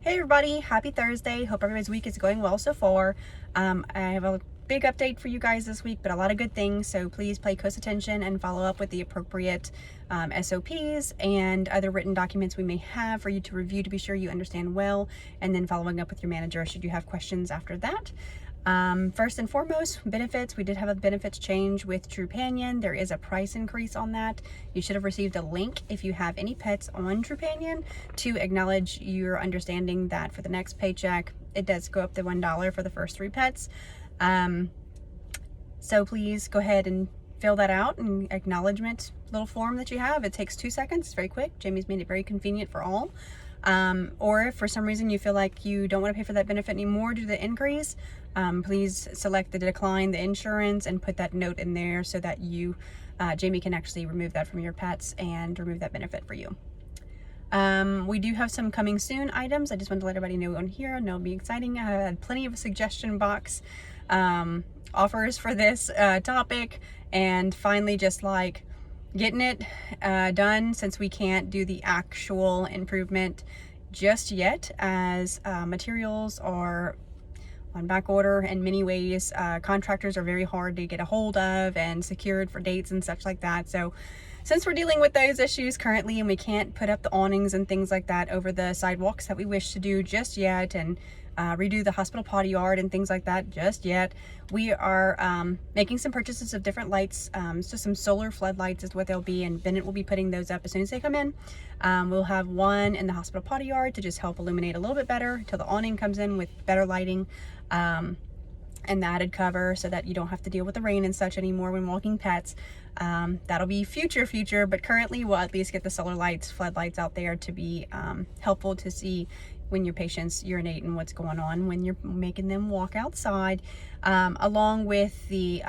Hey everybody, happy Thursday. Hope everybody's week is going well so far. I have a big update for you guys this week, but a lot of good things, so please pay close attention and follow up with the appropriate SOPs and other written documents we may have for you to review to be sure you understand well, and then following up with your manager should you have questions after that. First and foremost, benefits. We did have a benefits change with Trupanion. There is a price increase on that. You should have received a link if you have any pets on Trupanion to acknowledge your understanding that for the next paycheck, it does go up to $1 for the first 3 pets. So please go ahead and fill that out and acknowledgement little form that you have. It takes 2 seconds. It's very quick. Jamie's made it very convenient for all. Or if for some reason you feel like you don't want to pay for that benefit anymore due to the increase, please select the decline the insurance and put that note in there so that you, Jamie can actually remove that from your pets and remove that benefit for you. We do have some coming soon items. I just wanted to let everybody know on here. I know it'll be exciting. I had plenty of suggestion box offers for this topic, and finally just like getting it done, since we can't do the actual improvement just yet, as materials are on back order in many ways. Contractors are very hard to get a hold of and secured for dates and such like that. So since we're dealing with those issues currently and we can't put up the awnings and things like that over the sidewalks that we wish to do just yet, and redo the hospital potty yard and things like that just yet, we are making some purchases of different lights. So some solar floodlights is what they'll be, and Bennett will be putting those up as soon as they come in. We'll have one in the hospital potty yard to just help illuminate a little bit better until the awning comes in with better lighting, and the added cover so that you don't have to deal with the rain and such anymore when walking pets. That'll be future, but currently we'll at least get the solar lights, floodlights out there to be helpful to see when your patients urinate and what's going on when you're making them walk outside, along with the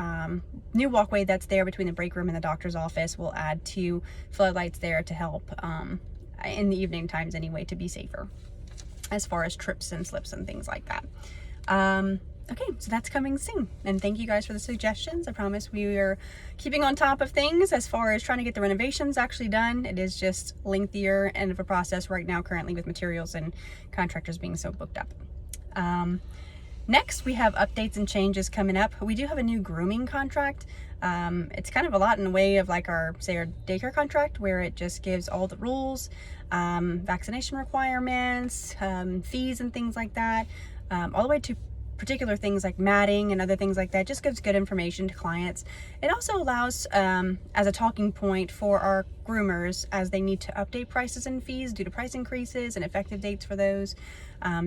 new walkway that's there between the break room and the doctor's office. We'll add 2 floodlights there to help in the evening times anyway, to be safer as far as trips and slips and things like that. Okay, so that's coming soon, and thank you guys for the suggestions. I promise we are keeping on top of things as far as trying to get the renovations actually done. It is just lengthier end of a process right now currently with materials and contractors being so booked up. Next, we have updates and changes coming up. We do have a new grooming contract. It's kind of a lot in the way of like our daycare contract, where it just gives all the rules, vaccination requirements, fees and things like that, all the way to particular things like matting and other things like that. Just gives good information to clients. It also allows as a talking point for our groomers as they need to update prices and fees due to price increases and effective dates for those.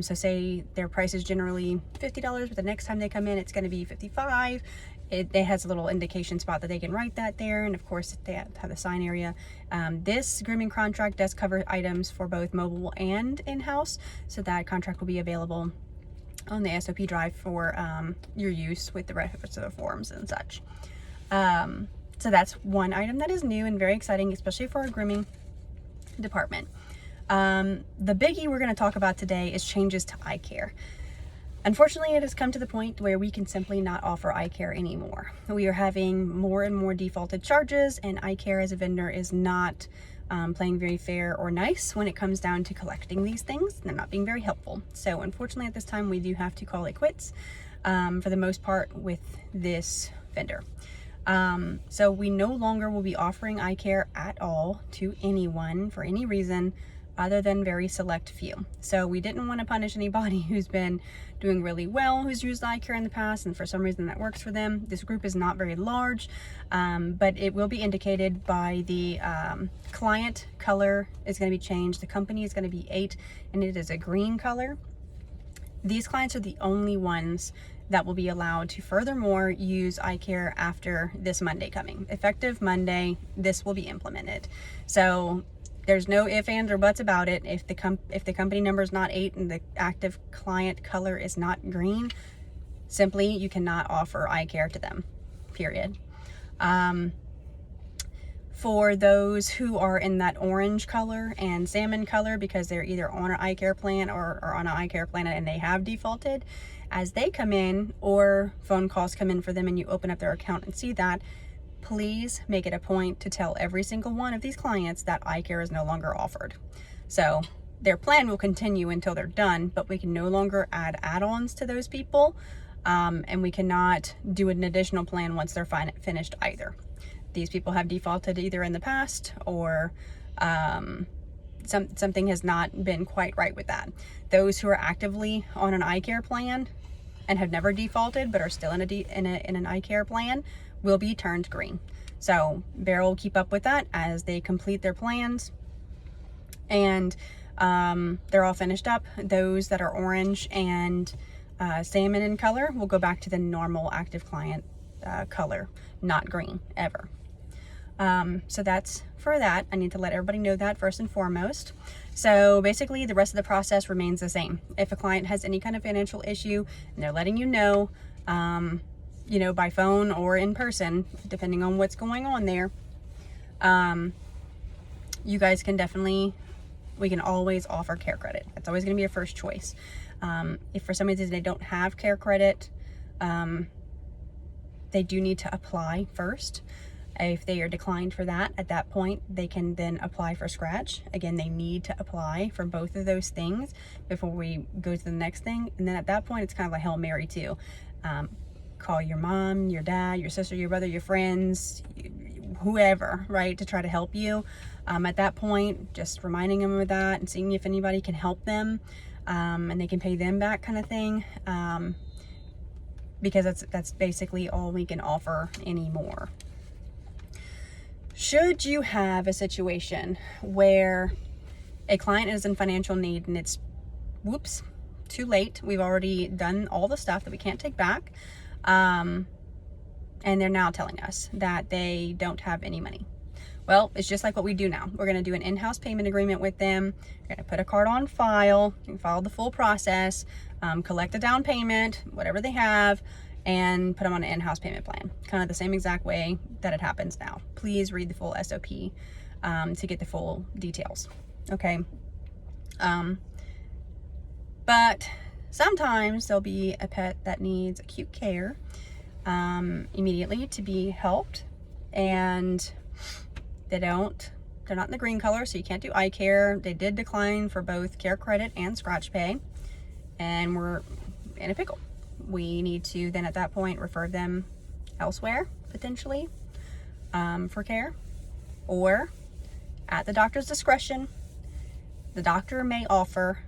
So say their price is generally $50, but the next time they come in it's going to be $55. It has a little indication spot that they can write that there, and of course they have the sign area. This grooming contract does cover items for both mobile and in-house, so that contract will be available on the SOP drive for your use with the rest of the forms and such. So that's one item that is new and very exciting, especially for our grooming department. The biggie we're going to talk about today is changes to eye care. Unfortunately, it has come to the point where we can simply not offer eye care anymore. We are having more and more defaulted charges, and eye care as a vendor is not playing very fair or nice when it comes down to collecting these things. They're not being very helpful. So unfortunately at this time we do have to call it quits for the most part with this vendor. So we no longer will be offering eye care at all to anyone for any reason other than very select few. So we didn't want to punish anybody who's been doing really well, who's used eye care in the past, and for some reason that works for them. This group is not very large, but it will be indicated by the client color is going to be changed. The company is going to be 8, and it is a green color. These clients are the only ones that will be allowed to furthermore use eye care after this Monday coming. Effective Monday, this will be implemented. So there's no ifs, ands, or buts about it. If the company number is not 8 and the active client color is not green, simply you cannot offer eye care to them, period. For those who are in that orange color and salmon color, because they're either on an eye care plan or on an eye care plan and they have defaulted, as they come in or phone calls come in for them and you open up their account and see that, please make it a point to tell every single one of these clients that eye care is no longer offered. So their plan will continue until they're done, but we can no longer add add-ons to those people. And we cannot do an additional plan once they're finished either. These people have defaulted either in the past, or something has not been quite right with that. Those who are actively on an eye care plan and have never defaulted but are still in an eye care plan will be turned green. So Bear will keep up with that as they complete their plans, and they're all finished up. Those that are orange and salmon in color will go back to the normal active client color, not green ever. So that's for that. I need to let everybody know that first and foremost. So basically the rest of the process remains the same. If a client has any kind of financial issue and they're letting you know, by phone or in person, depending on what's going on there, you guys can we can always offer care credit. That's always going to be your first choice. If for some reason they don't have care credit, they do need to apply first. If they are declined for that, at that point, they can then apply for scratch. Again, they need to apply for both of those things before we go to the next thing. And then at that point, it's kind of a Hail Mary too. Call your mom, your dad, your sister, your brother, your friends, whoever, right, to try to help you. At that point, just reminding them of that and seeing if anybody can help them, and they can pay them back, kind of thing. Because that's basically all we can offer anymore. Should you have a situation where a client is in financial need and it's, whoops, too late, we've already done all the stuff that we can't take back, and they're now telling us that they don't have any money. Well, it's just like what we do now. We're going to do an in-house payment agreement with them. We're going to put a card on file and follow the full process, collect a down payment, whatever they have, and put them on an in-house payment plan. Kind of the same exact way that it happens now. Please read the full SOP to get the full details. Okay. But sometimes there'll be a pet that needs acute care immediately to be helped, and they're not in the green color, so you can't do eye care. They did decline for both care credit and scratch pay, and we're in a pickle. We need to then at that point refer them elsewhere, potentially, for care, or at the doctor's discretion, the doctor may offer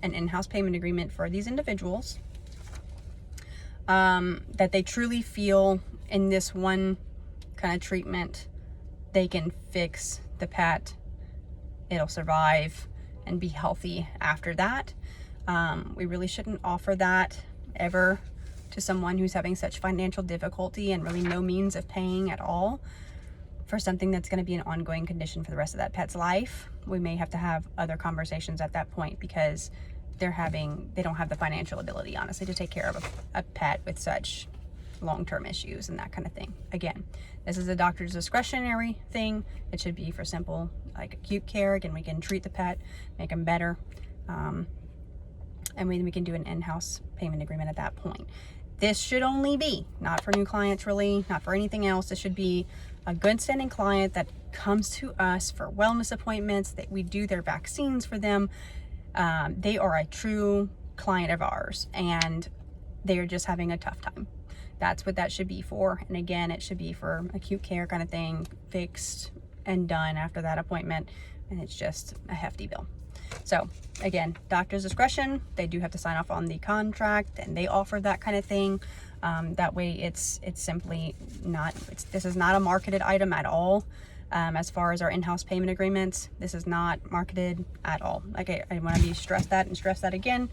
an in-house payment agreement for these individuals that they truly feel in this one kind of treatment they can fix the pet, it'll survive and be healthy after that. We really shouldn't offer that ever to someone who's having such financial difficulty and really no means of paying at all for something that's going to be an ongoing condition for the rest of that pet's life. We may have to have other conversations at that point, because they don't have the financial ability, honestly, to take care of a pet with such long-term issues and that kind of thing. Again, this is a doctor's discretionary thing. It should be for simple, like acute care. Again, we can treat the pet, make them better, and we can do an in-house payment agreement at that point. This should only be, not for new clients really, not for anything else. This should be a good standing client that comes to us for wellness appointments, that we do their vaccines for them. They are a true client of ours, and they are just having a tough time. That's what that should be for. And again, it should be for acute care kind of thing, fixed and done after that appointment, and it's just a hefty bill. So again, doctor's discretion. They do have to sign off on the contract, and they offer that kind of thing. That way it's simply not, this is not a marketed item at all. As far as our in-house payment agreements, this is not marketed at all. Like I want to stress that again,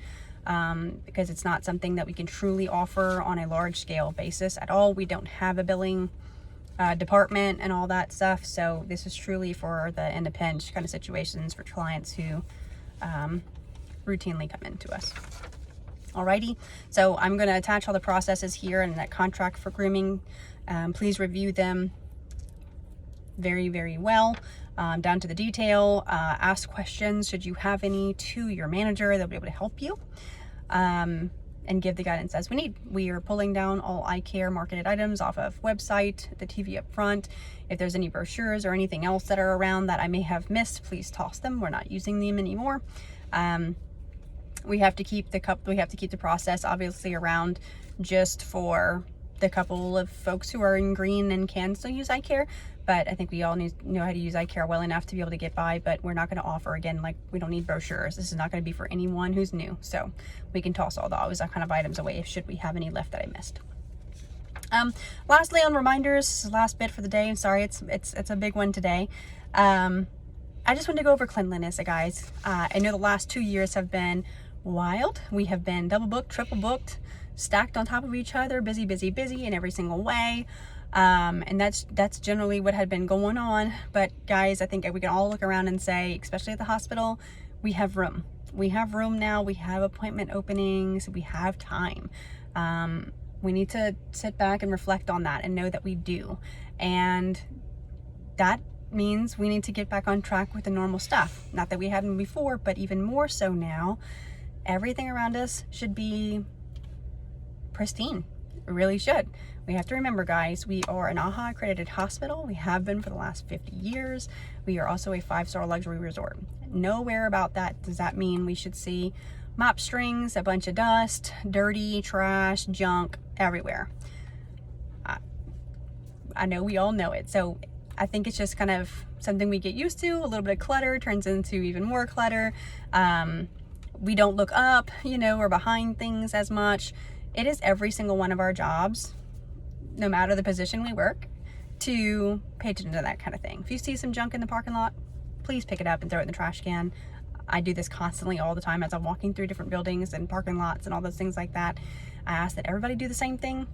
because it's not something that we can truly offer on a large scale basis at all. We don't have a billing department and all that stuff. So this is truly for the in a pinch kind of situations for clients who routinely come into us. Alrighty, so I'm going to attach all the processes here and that contract for grooming. Please review them very, very well, down to the detail. Ask questions should you have any to your manager. They'll be able to help you. and give the guidance as we need. We are pulling down all eye care marketed items off of website, the TV up front. If there's any brochures or anything else that are around that I may have missed, please toss them. We're not using them anymore. We have to keep the process obviously around just for the couple of folks who are in green and can still use eye care. But I think we all need to know how to use eye care well enough to be able to get by, but we're not going to offer, again, like, we don't need brochures. This is not going to be for anyone who's new. So we can toss all those kind of items away should we have any left that I missed. Lastly, on reminders, this is the last bit for the day. I'm sorry, it's a big one today. I just wanted to go over cleanliness, guys. I know the last 2 years have been wild. We have been double booked, triple booked, stacked on top of each other, busy in every single way. And that's generally what had been going on. But guys, I think we can all look around and say, especially at the hospital, we have room. We have room now. We have appointment openings. We have time. We need to sit back and reflect on that and know that we do. And that means we need to get back on track with the normal stuff. Not that we hadn't before, but even more so now. Everything around us should be pristine. It really should. We have to remember, guys, we are an AAHA accredited hospital. We have been for the last 50 years. We are also a 5-star luxury resort. Nowhere about that does that mean we should see mop strings, a bunch of dust, dirty, trash, junk everywhere. I know we all know it. So I think it's just kind of something we get used to. A little bit of clutter turns into even more clutter. We don't look up, or behind things as much. It is every single one of our jobs, no matter the position we work, to pay attention to that kind of thing. If you see some junk in the parking lot, please pick it up and throw it in the trash can. I do this constantly all the time as I'm walking through different buildings and parking lots and all those things like that. I ask that everybody do the same thing.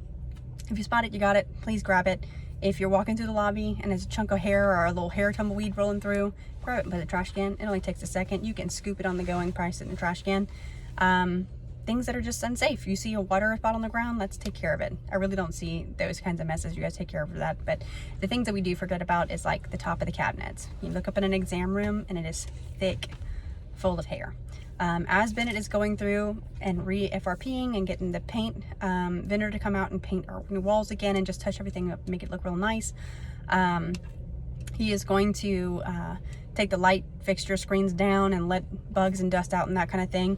If you spot it, you got it, please grab it. If you're walking through the lobby and there's a chunk of hair or a little hair tumbleweed rolling through, grab it and put it in the trash can. It only takes a second. You can scoop it on the go and price it in the trash can. Things that are just unsafe. You see a water spot on the ground, let's take care of it. I really don't see those kinds of messes. You guys take care of that. But the things that we do forget about is like the top of the cabinets. You look up in an exam room and it is thick, full of hair. As Bennett is going through and re-FRPing and getting the paint vendor to come out and paint our new walls again and just touch everything up, make it look real nice. He is going to take the light fixture screens down and let bugs and dust out and that kind of thing.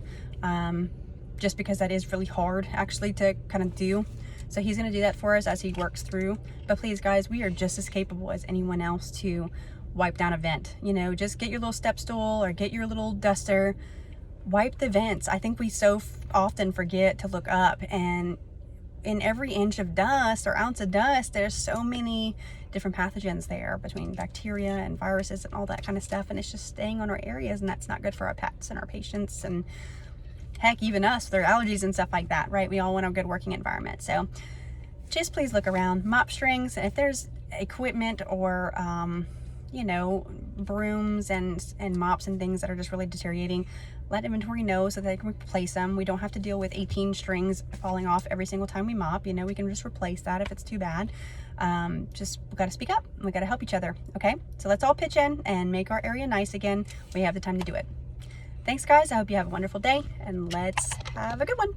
Just because that is really hard actually to kind of do. So he's going to do that for us as he works through. But please, guys, we are just as capable as anyone else to wipe down a vent. Just get your little step stool or get your little duster, wipe the vents. I think we so often forget to look up, and in every inch of dust or ounce of dust, there's so many different pathogens there, between bacteria and viruses and all that kind of stuff, and it's just staying on our areas, and that's not good for our pets and our patients, and heck, even us, their allergies and stuff like that, right? We all want a good working environment. So just please look around. Mop strings, and if there's equipment or brooms and mops and things that are just really deteriorating, let inventory know so that they can replace them. We don't have to deal with 18 strings falling off every single time we mop. We can just replace that if it's too bad. Just, we got to speak up. We got to help each other. Okay, so let's all pitch in and make our area nice again. We have the time to do it. Thanks, guys. I hope you have a wonderful day, and let's have a good one.